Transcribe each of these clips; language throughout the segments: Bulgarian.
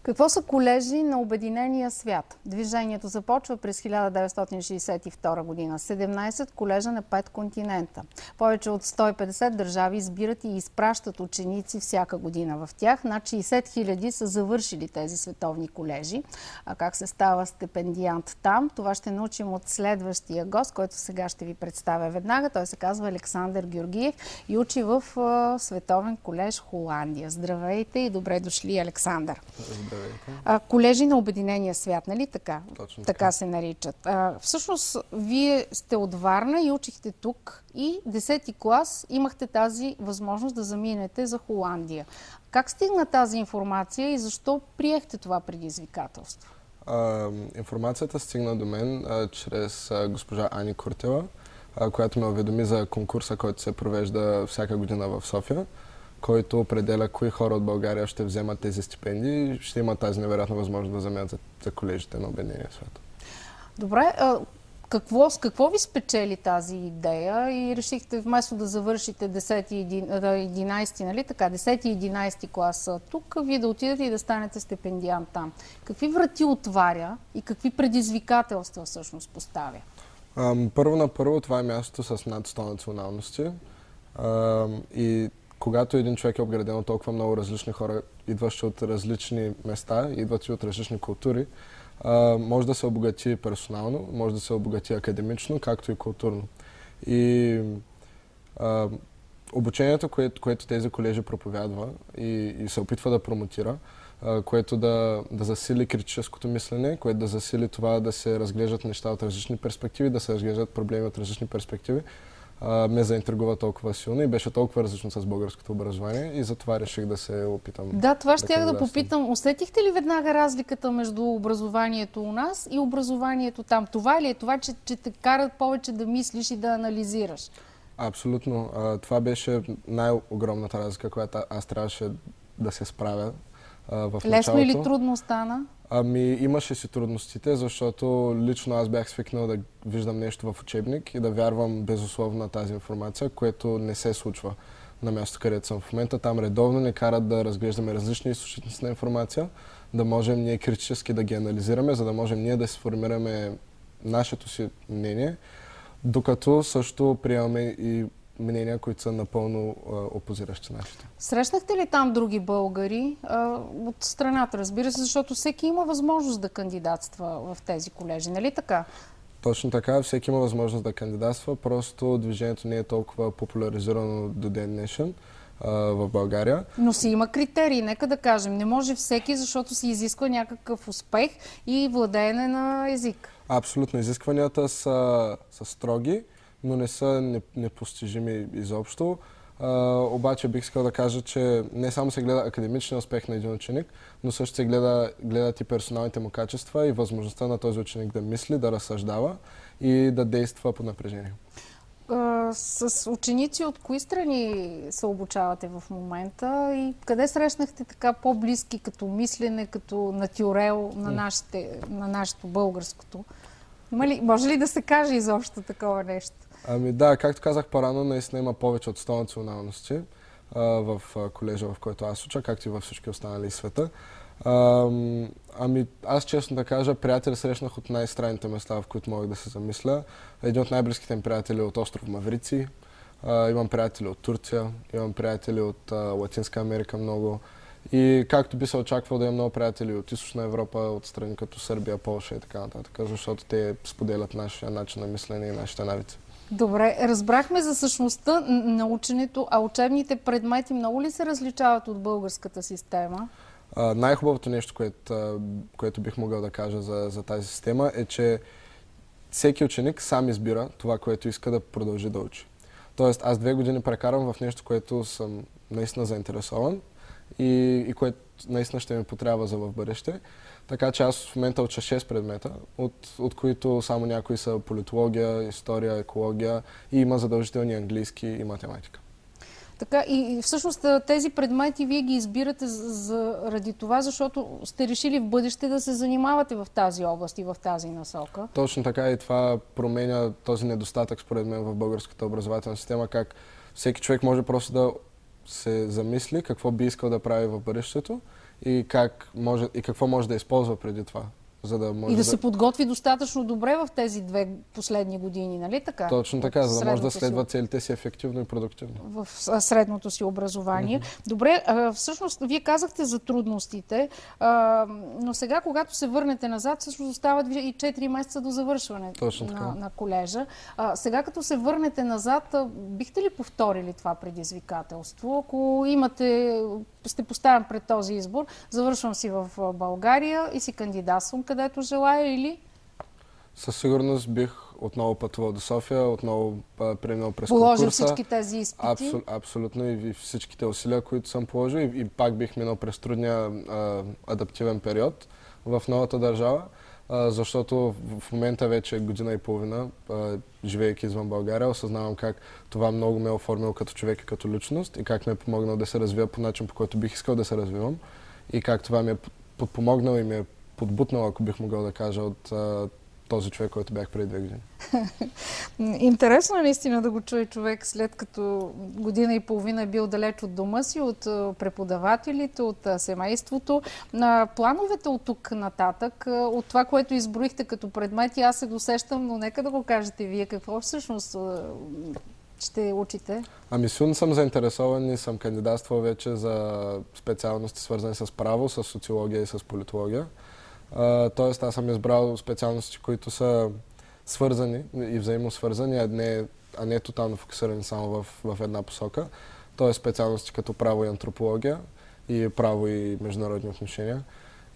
Какво са колежи на Обединения свят? Движението започва през 1962 година. 17 колежа на 5 континента. Повече от 150 държави избират и изпращат ученици всяка година в тях. Над 60 000 са завършили тези световни колежи. А как се става стипендиант там? Това ще научим от следващия гост, който сега ще ви представя веднага. Той се казва Александър Георгиев и учи в Световен колеж Холандия. Здравейте и добре дошли, Александър. Здравейте. Колежи на Обединения свят, нали така? Точно така се наричат. Всъщност, вие сте от Варна и учихте тук и 10-ти клас имахте тази възможност да заминете за Холандия. Как стигна тази информация и защо приехте това предизвикателство? Информацията стигна до мен чрез госпожа Ани Куртева, която ме уведоми за конкурса, който се провежда всяка година в София, който определя кои хора от България ще вземат тези стипендии и ще имат тази невероятна възможност да вземат за колежите на Обединения свят. Добре, с какво ви спечели тази идея и решихте вместо да завършите 10 и 11, нали така, 10 и 11 клас тук, вие да отидете и да станете стипендиант там? Какви врати отваря и какви предизвикателства всъщност поставя? Първо на първо това е място с над 100 националности и когато един човек е обграден от толкова много различни хора, идващи от различни места, идващи от различни култури, може да се обогати персонално, може да се обогати академично, както и културно. И обучението, което тези колежи проповядва и се опитва да промотира, което да засили критическото мислене, което да засили това да се разглеждат неща от различни перспективи, да се разглеждат проблеми от различни перспективи, ме заинтригува толкова силно и беше толкова различно с българското образование и затова реших да се опитам. Да, това ще да попитам. Усетихте ли веднага разликата между образованието у нас и образованието там? Това ли е това, че те карат повече да мислиш и да анализираш? Абсолютно. Това беше най-огромната разлика, която аз трябваше да се справя в началото. Лесно или трудно стана? Имаше си трудностите, защото лично аз бях свикнал да виждам нещо в учебник и да вярвам безусловно на тази информация, което не се случва на място, където съм в момента. Там редовно ни карат да разглеждаме различни източници на информация, да можем ние критически да ги анализираме, за да можем ние да сформираме нашето си мнение, докато също приемаме и мнения, които са напълно опозиращи нашите. Срещнахте ли там други българи от страната, разбира се, защото всеки има възможност да кандидатства в тези колежи, нали така? Точно така, всеки има възможност да кандидатства, просто движението не е толкова популяризирано до ден днешен в България. Но си има критерии, нека да кажем. Не може всеки, защото се изисква някакъв успех и владеене на език. Абсолютно. Изискванията са строги, но не са непостижими изобщо. Обаче бих искал да кажа, че не само се гледа академичния успех на един ученик, но също се гледат и персоналните му качества и възможността на този ученик да мисли, да разсъждава и да действа под напрежение. С ученици от кои страни се обучавате в момента и къде срещнахте така по-близки като мислене, като натюрел на нашето българското? Може ли да се каже изобщо такова нещо? Да, както казах по-рано, наистина има повече от 100 националности в колежа, в който аз уча, както и във всички останали света. Аз честно да кажа, приятели срещнах от най-странните места, в които мога да се замисля. Един от най-близките ми приятели е от остров Маврици. Имам приятели от Турция, имам приятели от Латинска Америка много. И както би се очаквал да имам много приятели от Източна Европа, от страни като Сърбия, Полша и така нататък, защото те споделят нашия начин на мислене и нашите навици. Добре, разбрахме за същността на ученето, а учебните предмети много ли се различават от българската система? Най-хубавото нещо, което бих могъл да кажа за тази система е, че всеки ученик сам избира това, което иска да продължи да учи. Тоест, аз 2 години прекарвам в нещо, което съм наистина заинтересован и което наистина ще ми потрябва за в бъдеще. Така че аз в момента уча 6 предмета, от които само някои са политология, история, екология и има задължителни английски и математика. Така, и всъщност тези предмети вие ги избирате заради това, защото сте решили в бъдеще да се занимавате в тази област и в тази насока. Точно така и това променя този недостатък според мен в българската образователна система, как всеки човек може просто да се замисли какво би искал да прави в бъдещето и какво може да използва преди това. За да може И да се подготви достатъчно добре в тези 2 последни години, нали така? Точно така, за да може да следва целите си ефективно и продуктивно. В средното си образование. Добре, всъщност, вие казахте за трудностите, но сега, когато се върнете назад, всъщност остават и 4 месеца до завършване на колежа. Сега, като се върнете назад, бихте ли повторили това предизвикателство? Ако сте поставен пред този избор, завършвам си в България и си кандидатствам където желая, или? Със сигурност бих отново пътувал до София, отново преминал през конкурса. Положил всички тези изпити? Абсолютно, и всичките усилия, които съм положил, и пак бих минал през трудния адаптивен период в новата държава, защото в момента вече година и половина, живеейки извън България, осъзнавам как това много ме е оформило като човек и като личност и как ме е помогнал да се развия по начин, по който бих искал да се развивам, и как това ми е подпомогнал и ми е подбутнал, ако бих могъл да кажа, от този човек, който бях преди 2 години. Интересно е наистина да го чуе човек, след като година и половина е бил далеч от дома си, от преподавателите, от семейството. Плановете от тук нататък, от това, което изброихте като предмети, аз се досещам, но нека да го кажете вие. Какво всъщност ще учите? Ами силно съм заинтересован и съм кандидатствал вече за специалности, свързани с право, с социология и с политология. Тоест, аз съм избрал специалности, които са свързани и взаимосвързани, а не тотално фокусирани само в една посока. Тоест, специалности като право и антропология, и право и международни отношения.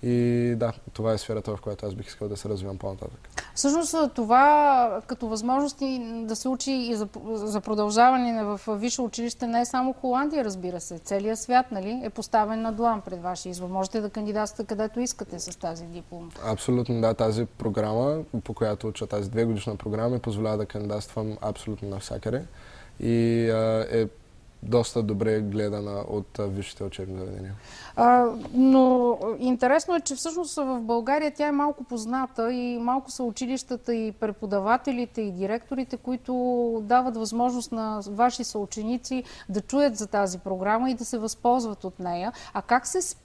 И да, това е сферата, в която аз бих искал да се развивам по-нататък. Всъщност това като възможности да се учи и за продължаване в висше училище не е само Холандия, разбира се. Целият свят, нали, е поставен на длан пред вашия избор. Можете да кандидатствате където искате с тази диплома. Абсолютно, да. Тази програма, по която уча, тази 2-годишна програма, ми позволява да кандидатствам абсолютно навсякъде. И е доста добре гледана от висшите учебни заведения. Но интересно е, че всъщност в България тя е малко позната и малко са училищата и преподавателите и директорите, които дават възможност на ваши съученици да чуят за тази програма и да се възползват от нея. А как се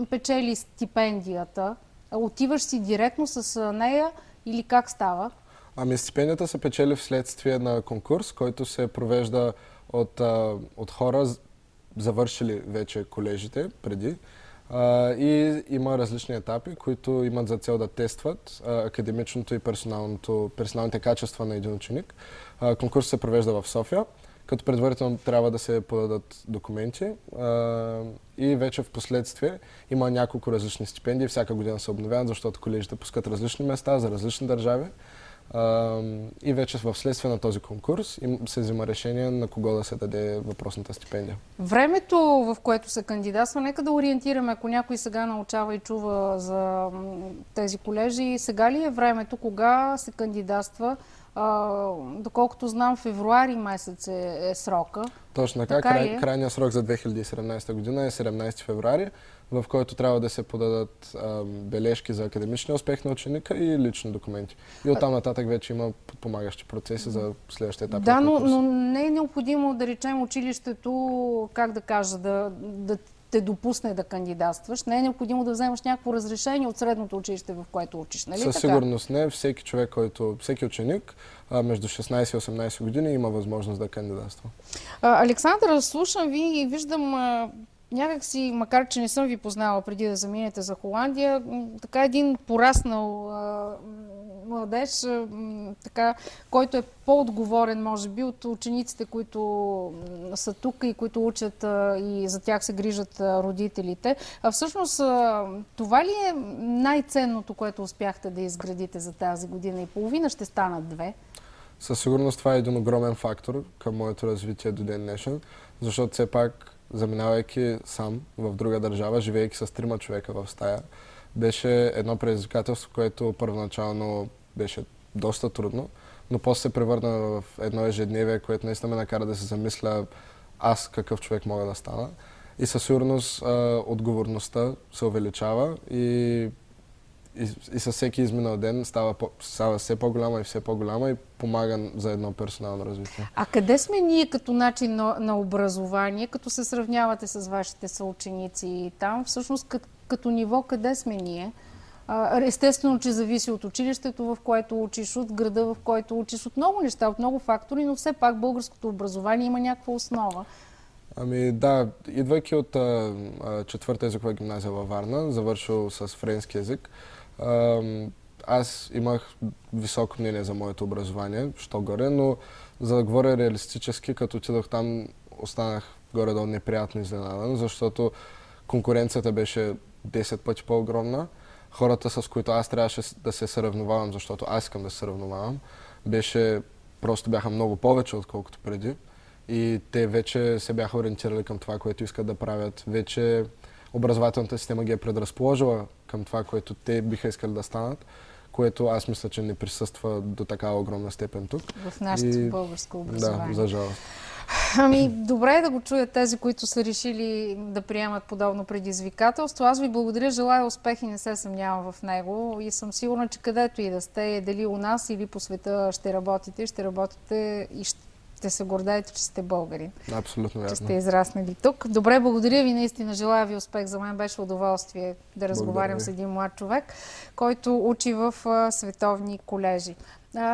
печели стипендията? Отиваш си директно с нея или как става? Ами стипендията се печели вследствие на конкурс, който се провежда от хора, завършили вече колежите преди. И има различни етапи, които имат за цел да тестват академичното и персоналните качества на един ученик. Конкурсът се провежда в София, като предварително трябва да се подадат документи и вече в последствие има няколко различни стипендии. Всяка година се обновяват, защото колежите пускат различни места за различни държави. И вече в следствие на този конкурс се взима решение на кого да се даде въпросната стипендия. Времето, в което се кандидатства, нека да ориентираме, ако някой сега научава и чува за тези колежи, сега ли е времето, кога се кандидатства? Доколкото знам, февруари месец е срока. Точно така. Крайният срок за 2017 година е 17 февруари, в който трябва да се подадат бележки за академичния успех на ученика и лични документи. И оттам нататък вече има подпомагащи процеси за следващия етап. Да, но не е необходимо да речем училището, как да кажа, да те допусне да кандидатстваш. Не е необходимо да вземаш някакво разрешение от средното училище, в което учиш, нали така? Със сигурност не. Всеки ученик между 16 и 18 години има възможност да кандидатства. Александър, слушам ви и виждам някакси, макар че не съм ви познала преди да заминете за Холандия, така един пораснал младеж, така, който е по-отговорен, може би, от учениците, които са тук и които учат и за тях се грижат родителите. Всъщност, това ли е най-ценното, което успяхте да изградите за тази година и половина? Ще станат 2. Със сигурност това е един огромен фактор към моето развитие до ден днешен, защото все пак, заминавайки сам в друга държава, живеейки с 3 човека в стая, беше едно предизвикателство, което първоначално беше доста трудно, но после се превърна в едно ежедневие, което наистина ме накара да се замисля аз какъв човек мога да стана. И със сигурност отговорността се увеличава и и със всеки изминал ден става все по-голяма и все по-голяма и помага за едно персонално развитие. А къде сме ние като начин на образование, като се сравнявате с вашите съученици там? Всъщност като ниво къде сме ние? Естествено, че зависи от училището, в което учиш, от града, в който учиш, от много неща, от много фактори, но все пак българското образование има някаква основа. Ами да, идвайки от четвърта езикова гимназия във Варна, завършил с френски език, аз имах високо мнение за моето образование, що горе, но за да говоря реалистически, като отидох там, останах горе-долу неприятно изненадан, защото конкуренцията беше 10 пъти по-огромна. Хората, с които аз трябваше да се съревновавам, защото аз искам да се съревновавам, просто бяха много повече, отколкото преди. И те вече се бяха ориентирали към това, което искат да правят. Вече образователната система ги е предразположила към това, което те биха искали да станат, което аз мисля, че не присъства до такава огромна степен тук. В нашето българско образование. Да, за жалост. Ами, добре е да го чуят тези, които са решили да приемат подобно предизвикателство. Аз ви благодаря, желая успех и не се съмнявам в него. И съм сигурна, че където и да сте, дали у нас или по света ще работите и ще се гордеете, че сте българин. Абсолютно вярно. Че сте израснали тук. Добре, благодаря ви, наистина желая ви успех. За мен беше удоволствие да разговарям с един млад човек, който учи в световни колежи.